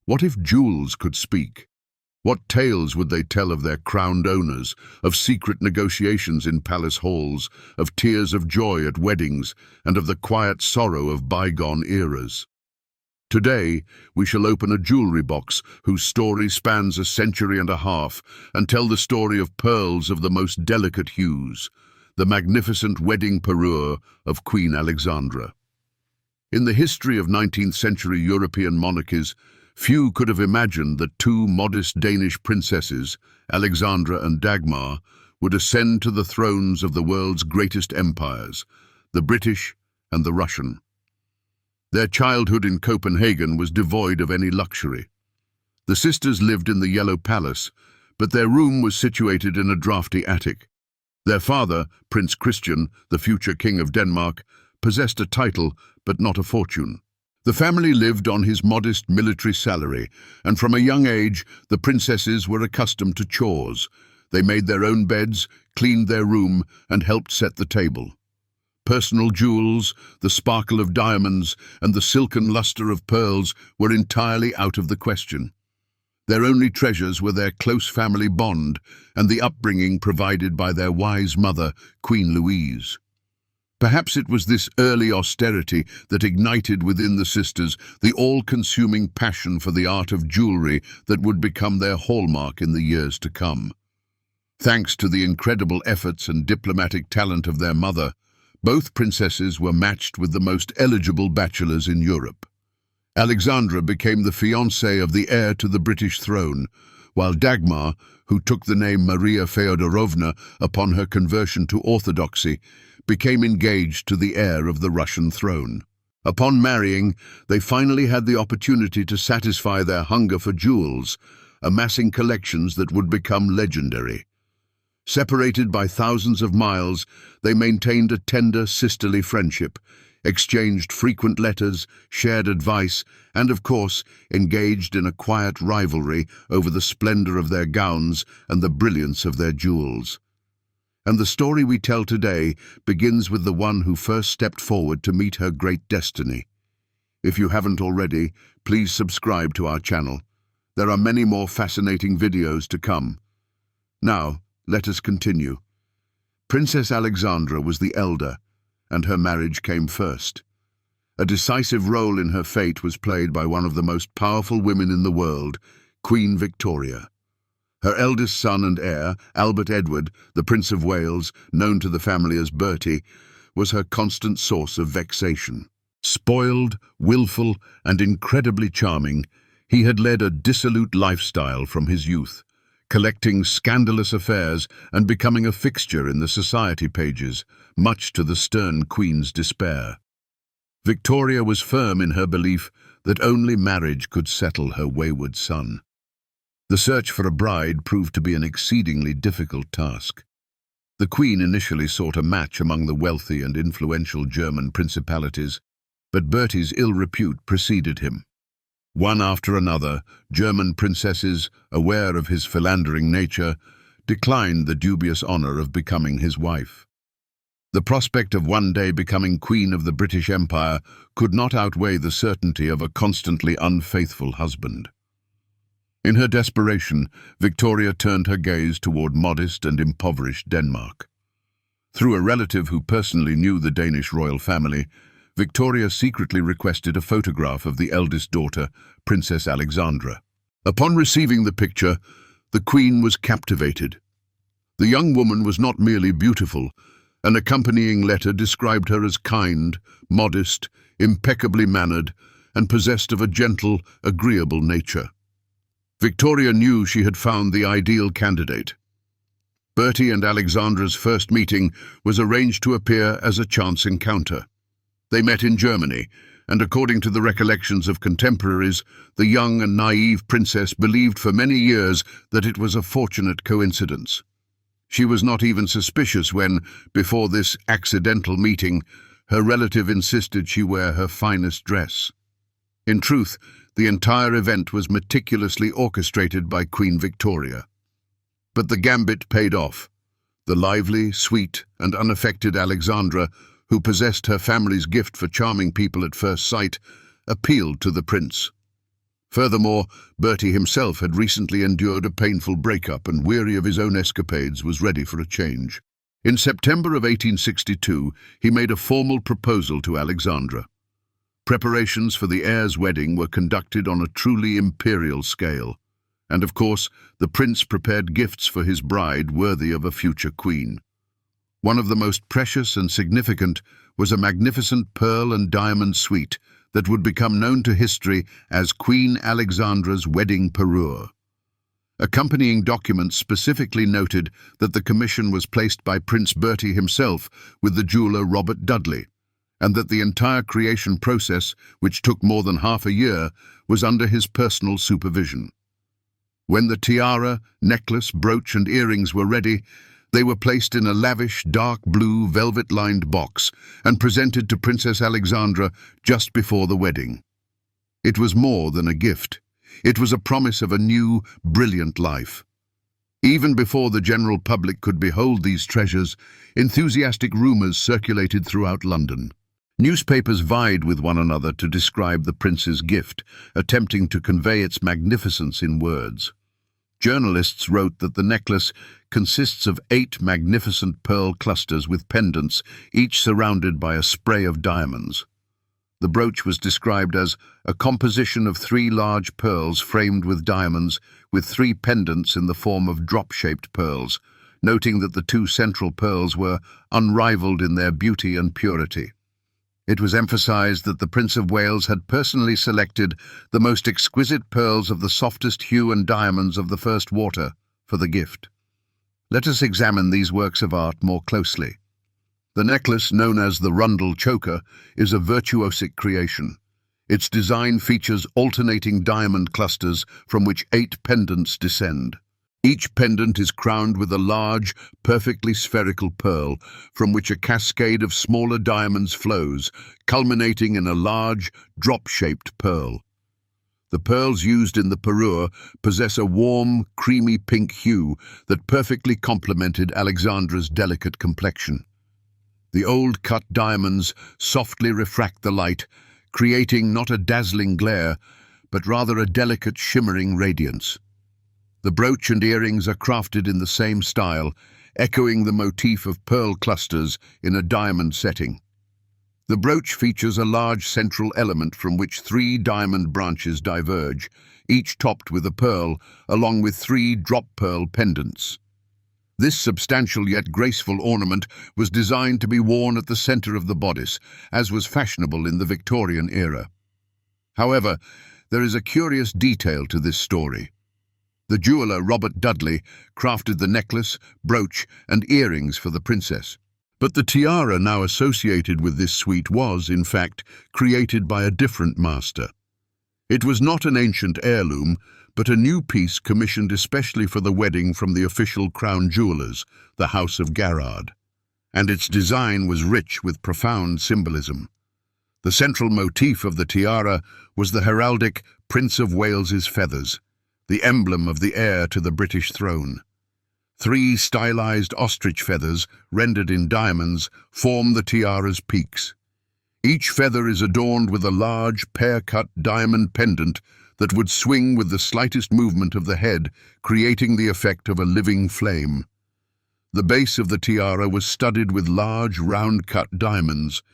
What if jewels could speak? What tales would they tell of their crowned owners, of secret negotiations in palace halls, of tears of joy at weddings, and of the quiet sorrow of bygone eras? Today, we shall open a jewelry box whose story spans a century and a half and tell the story of pearls of the most delicate hues, the magnificent wedding parure of Queen Alexandra. In the history of 19th-century European monarchies, few could have imagined that two modest Danish princesses, Alexandra and Dagmar, would ascend to the thrones of the world's greatest empires, the British and the Russian. Their childhood in Copenhagen was devoid of any luxury. The sisters lived in the Yellow Palace, but their room was situated in a draughty attic. Their father, Prince Christian, the future King of Denmark, possessed a title but not a fortune. The family lived on his modest military salary, and from a young age the princesses were accustomed to chores. They made their own beds, cleaned their room, and helped set the table. Personal jewels, the sparkle of diamonds, and the silken luster of pearls were entirely out of the question. Their only treasures were their close family bond and the upbringing provided by their wise mother, Queen Louise. Perhaps it was this early austerity that ignited within the sisters the all-consuming passion for the art of jewelry that would become their hallmark in the years to come. Thanks to the incredible efforts and diplomatic talent of their mother, both princesses were matched with the most eligible bachelors in Europe. Alexandra became the fiancée of the heir to the British throne, while Dagmar, who took the name Maria Feodorovna upon her conversion to Orthodoxy, became engaged to the heir of the Russian throne. Upon marrying, they finally had the opportunity to satisfy their hunger for jewels, amassing collections that would become legendary. Separated by thousands of miles, they maintained a tender sisterly friendship, exchanged frequent letters, shared advice, and, of course, engaged in a quiet rivalry over the splendor of their gowns and the brilliance of their jewels. And the story we tell today begins with the one who first stepped forward to meet her great destiny. If you haven't already, please subscribe to our channel. There are many more fascinating videos to come. Now, let us continue. Princess Alexandra was the elder, and her marriage came first. A decisive role in her fate was played by one of the most powerful women in the world, Queen Victoria. Her eldest son and heir, Albert Edward, the Prince of Wales, known to the family as Bertie, was her constant source of vexation. Spoiled, willful, and incredibly charming, he had led a dissolute lifestyle from his youth, collecting scandalous affairs and becoming a fixture in the society pages, much to the stern Queen's despair. Victoria was firm in her belief that only marriage could settle her wayward son. The search for a bride proved to be an exceedingly difficult task. The Queen initially sought a match among the wealthy and influential German principalities, but Bertie's ill repute preceded him. One after another, German princesses, aware of his philandering nature, declined the dubious honor of becoming his wife. The prospect of one day becoming Queen of the British Empire could not outweigh the certainty of a constantly unfaithful husband. In her desperation, Victoria turned her gaze toward modest and impoverished Denmark. Through a relative who personally knew the Danish royal family, Victoria secretly requested a photograph of the eldest daughter, Princess Alexandra. Upon receiving the picture, the Queen was captivated. The young woman was not merely beautiful. An accompanying letter described her as kind, modest, impeccably mannered, and possessed of a gentle, agreeable nature. Victoria knew she had found the ideal candidate. Bertie and Alexandra's first meeting was arranged to appear as a chance encounter. They met in Germany, and according to the recollections of contemporaries, the young and naive princess believed for many years that it was a fortunate coincidence. She was not even suspicious when, before this accidental meeting, her relative insisted she wear her finest dress. In truth, the entire event was meticulously orchestrated by Queen Victoria. But the gambit paid off. The lively, sweet, and unaffected Alexandra, who possessed her family's gift for charming people at first sight, appealed to the prince. Furthermore, Bertie himself had recently endured a painful breakup and, weary of his own escapades, was ready for a change. In September of 1862, he made a formal proposal to Alexandra. Preparations for the heir's wedding were conducted on a truly imperial scale, and of course, the prince prepared gifts for his bride worthy of a future queen. One of the most precious and significant was a magnificent pearl and diamond suite that would become known to history as Queen Alexandra's wedding parure. Accompanying documents specifically noted that the commission was placed by Prince Bertie himself with the jeweller Robert Dudley, and that the entire creation process, which took more than half a year, was under his personal supervision. When the tiara, necklace, brooch and earrings were ready, they were placed in a lavish, dark blue, velvet-lined box and presented to Princess Alexandra just before the wedding. It was more than a gift. It was a promise of a new, brilliant life. Even before the general public could behold these treasures, enthusiastic rumors circulated throughout London. Newspapers vied with one another to describe the prince's gift, attempting to convey its magnificence in words. Journalists wrote that the necklace consists of 8 magnificent pearl clusters with pendants, each surrounded by a spray of diamonds. The brooch was described as a composition of 3 large pearls framed with diamonds, with 3 pendants in the form of drop-shaped pearls, noting that the 2 central pearls were unrivaled in their beauty and purity. It was emphasized that the Prince of Wales had personally selected the most exquisite pearls of the softest hue and diamonds of the first water for the gift. Let us examine these works of art more closely. The necklace, known as the Rundle Choker, is a virtuosic creation. Its design features alternating diamond clusters from which 8 pendants descend. Each pendant is crowned with a large, perfectly spherical pearl, from which a cascade of smaller diamonds flows, culminating in a large, drop-shaped pearl. The pearls used in the parure possess a warm, creamy pink hue that perfectly complemented Alexandra's delicate complexion. The old-cut diamonds softly refract the light, creating not a dazzling glare, but rather a delicate, shimmering radiance. The brooch and earrings are crafted in the same style, echoing the motif of pearl clusters in a diamond setting. The brooch features a large central element from which 3 diamond branches diverge, each topped with a pearl, along with 3 drop pearl pendants. This substantial yet graceful ornament was designed to be worn at the center of the bodice, as was fashionable in the Victorian era. However, there is a curious detail to this story. The jeweller Robert Dudley crafted the necklace, brooch and earrings for the princess. But the tiara now associated with this suite was, in fact, created by a different master. It was not an ancient heirloom, but a new piece commissioned especially for the wedding from the official crown jewelers, the House of Garrard. And its design was rich with profound symbolism. The central motif of the tiara was the heraldic Prince of Wales's feathers, the emblem of the heir to the British throne. 3 stylized ostrich feathers, rendered in diamonds, form the tiara's peaks. Each feather is adorned with a large, pear-cut diamond pendant that would swing with the slightest movement of the head, creating the effect of a living flame. The base of the tiara was studded with large, round-cut diamonds.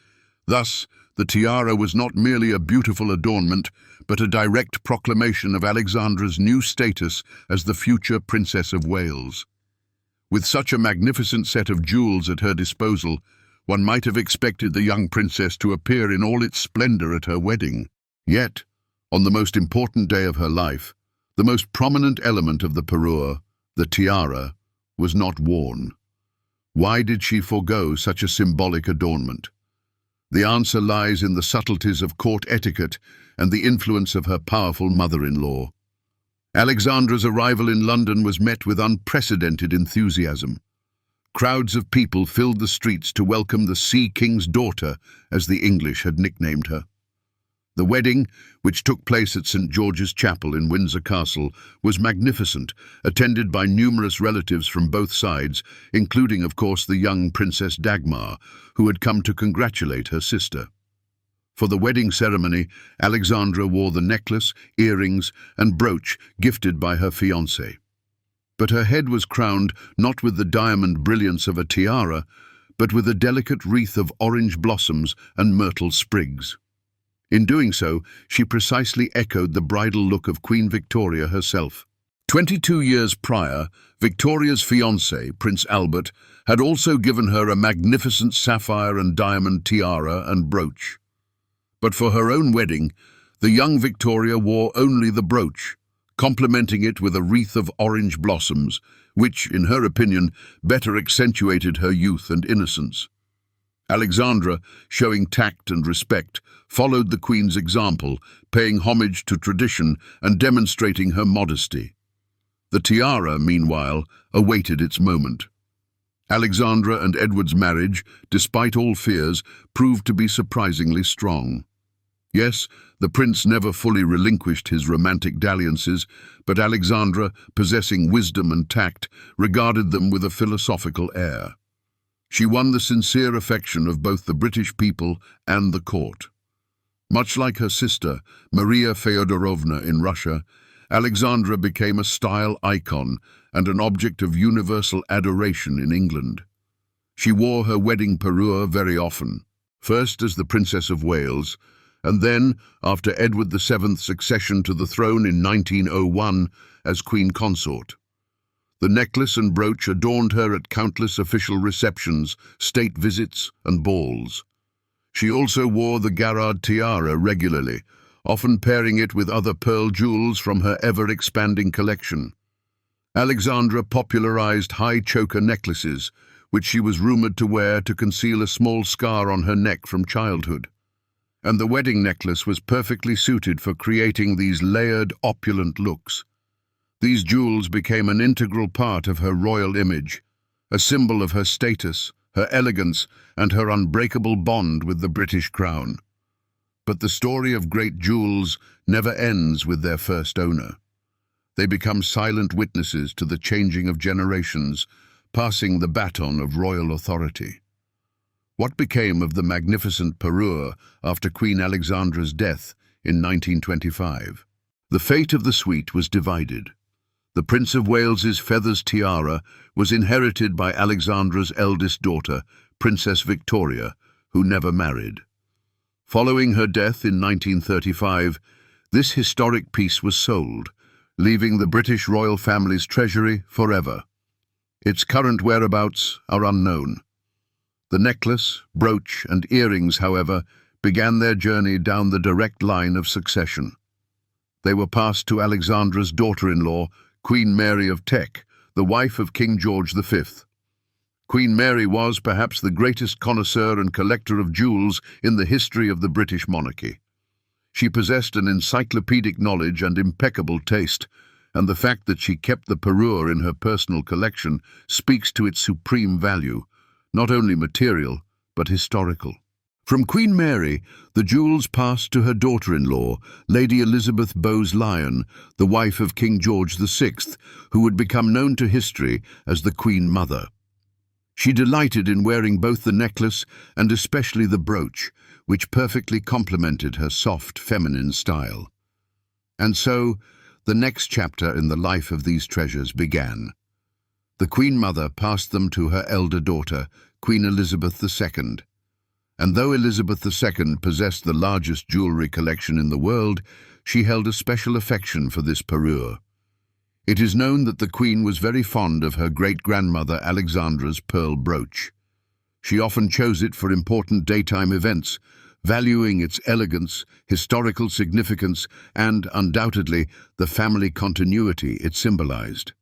Thus, the tiara was not merely a beautiful adornment, but a direct proclamation of Alexandra's new status as the future Princess of Wales. With such a magnificent set of jewels at her disposal, one might have expected the young princess to appear in all its splendor at her wedding. Yet, on the most important day of her life, the most prominent element of the parure, the tiara, was not worn. Why did she forego such a symbolic adornment? The answer lies in the subtleties of court etiquette and the influence of her powerful mother-in-law. Alexandra's arrival in London was met with unprecedented enthusiasm. Crowds of people filled the streets to welcome the Sea King's daughter, as the English had nicknamed her. The wedding, which took place at St. George's Chapel in Windsor Castle, was magnificent, attended by numerous relatives from both sides, including, of course, the young Princess Dagmar, who had come to congratulate her sister. For the wedding ceremony, Alexandra wore the necklace, earrings, and brooch gifted by her fiancé. But her head was crowned not with the diamond brilliance of a tiara, but with a delicate wreath of orange blossoms and myrtle sprigs. In doing so, she precisely echoed the bridal look of Queen Victoria herself. 22 years prior, Victoria's fiancé, Prince Albert, had also given her a magnificent sapphire and diamond tiara and brooch. But for her own wedding, the young Victoria wore only the brooch, complementing it with a wreath of orange blossoms, which, in her opinion, better accentuated her youth and innocence. Alexandra, showing tact and respect, followed the Queen's example, paying homage to tradition and demonstrating her modesty. The tiara, meanwhile, awaited its moment. Alexandra and Edward's marriage, despite all fears, proved to be surprisingly strong. Yes, the prince never fully relinquished his romantic dalliances, but Alexandra, possessing wisdom and tact, regarded them with a philosophical air. She won the sincere affection of both the British people and the court. Much like her sister, Maria Feodorovna in Russia, Alexandra became a style icon and an object of universal adoration in England. She wore her wedding parure very often, first as the Princess of Wales, and then, after Edward VII's succession to the throne in 1901, as Queen Consort. The necklace and brooch adorned her at countless official receptions, state visits, and balls. She also wore the Garrard tiara regularly, often pairing it with other pearl jewels from her ever-expanding collection. Alexandra popularized high choker necklaces, which she was rumored to wear to conceal a small scar on her neck from childhood. And the wedding necklace was perfectly suited for creating these layered, opulent looks. These jewels became an integral part of her royal image, a symbol of her status, her elegance, and her unbreakable bond with the British crown. But the story of great jewels never ends with their first owner. They become silent witnesses to the changing of generations, passing the baton of royal authority. What became of the magnificent parure after Queen Alexandra's death in 1925? The fate of the suite was divided. The Prince of Wales's feathers tiara was inherited by Alexandra's eldest daughter, Princess Victoria, who never married. Following her death in 1935, this historic piece was sold, leaving the British royal family's treasury forever. Its current whereabouts are unknown. The necklace, brooch, and earrings, however, began their journey down the direct line of succession. They were passed to Alexandra's daughter-in-law, Queen Mary of Teck, the wife of King George V. Queen Mary was perhaps the greatest connoisseur and collector of jewels in the history of the British monarchy. She possessed an encyclopedic knowledge and impeccable taste, and the fact that she kept the parure in her personal collection speaks to its supreme value, not only material, but historical. From Queen Mary, the jewels passed to her daughter-in-law, Lady Elizabeth Bowes-Lyon, the wife of King George VI, who would become known to history as the Queen Mother. She delighted in wearing both the necklace and especially the brooch, which perfectly complemented her soft, feminine style. And so, the next chapter in the life of these treasures began. The Queen Mother passed them to her elder daughter, Queen Elizabeth II. And though Elizabeth II possessed the largest jewelry collection in the world, she held a special affection for this parure. It is known that the Queen was very fond of her great-grandmother Alexandra's pearl brooch. She often chose it for important daytime events, valuing its elegance, historical significance, and, undoubtedly, the family continuity it symbolized.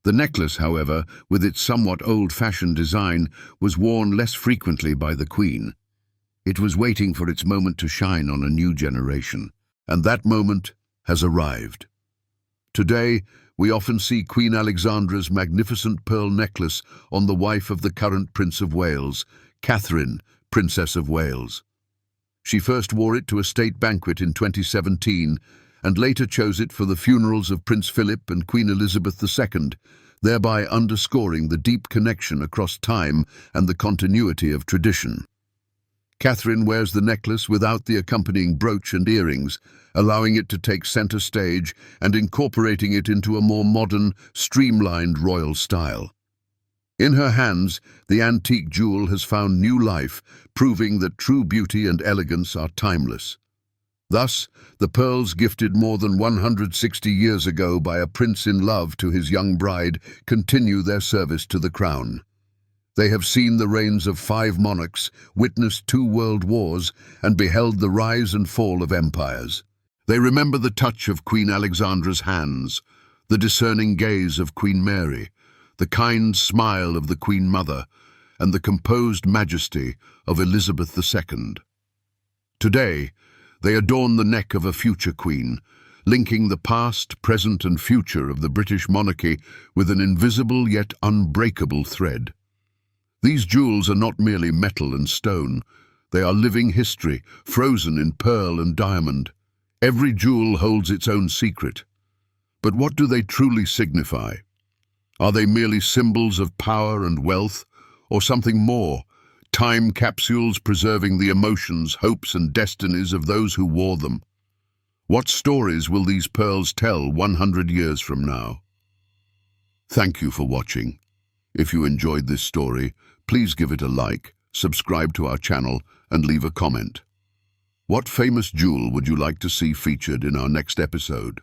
The necklace, however, with its somewhat old-fashioned design, was worn less frequently by the Queen. It was waiting for its moment to shine on a new generation, and that moment has arrived. Today, we often see Queen Alexandra's magnificent pearl necklace on the wife of the current Prince of Wales, Catherine, Princess of Wales. She first wore it to a state banquet in 2017, and later chose it for the funerals of Prince Philip and Queen Elizabeth II, thereby underscoring the deep connection across time and the continuity of tradition. Catherine wears the necklace without the accompanying brooch and earrings, allowing it to take center stage and incorporating it into a more modern, streamlined royal style. In her hands, the antique jewel has found new life, proving that true beauty and elegance are timeless. Thus, the pearls gifted more than 160 years ago by a prince in love to his young bride continue their service to the crown. They have seen the reigns of 5 monarchs, witnessed 2 world wars, and beheld the rise and fall of empires. They remember the touch of Queen Alexandra's hands, the discerning gaze of Queen Mary, the kind smile of the Queen Mother, and the composed majesty of Elizabeth II. Today, they adorn the neck of a future queen, linking the past, present, and future of the British monarchy with an invisible yet unbreakable thread. These jewels are not merely metal and stone. They are living history, frozen in pearl and diamond. Every jewel holds its own secret. But what do they truly signify? Are they merely symbols of power and wealth, or something more, time capsules preserving the emotions, hopes, and destinies of those who wore them? What stories will these pearls tell 100 years from now? Thank you for watching. If you enjoyed this story, please give it a like, subscribe to our channel, and leave a comment. What famous jewel would you like to see featured in our next episode?